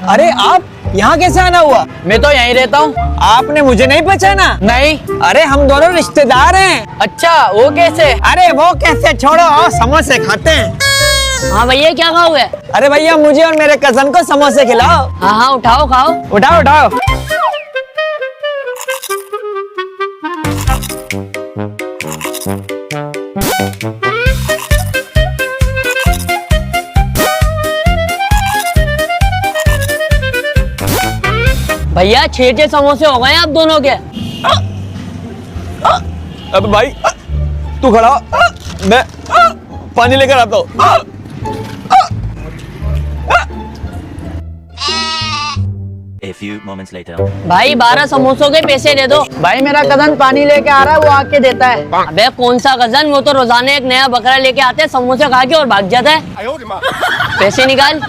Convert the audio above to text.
अरे आप यहाँ कैसे आना हुआ? मैं तो यहीं रहता हूँ। आपने मुझे नहीं पहचाना? नहीं। अरे हम दोनों रिश्तेदार हैं। अच्छा, वो कैसे? अरे वो कैसे, छोड़ो, आओ समोसे खाते हैं। हाँ भैया, क्या खाओगे? अरे भैया मुझे और मेरे कजन को समोसे खिलाओ। हाँ हाँ, उठाओ खाओ। उठाओ उठाओ। भैया 6 समोसे हो गए आप दोनों के। अब भाई तू खड़ा हो, मैं पानी लेकर आता हूँ। A few moments later. भाई 12 समोसों के पैसे दे दो। भाई मेरा कजन पानी लेके आ रहा है, वो आके देता है। अबे कौन सा कजन, वो तो रोजाना एक नया बकरा लेके आते हैं, समोसे खा के और भाग जाता है। पैसे निकाल।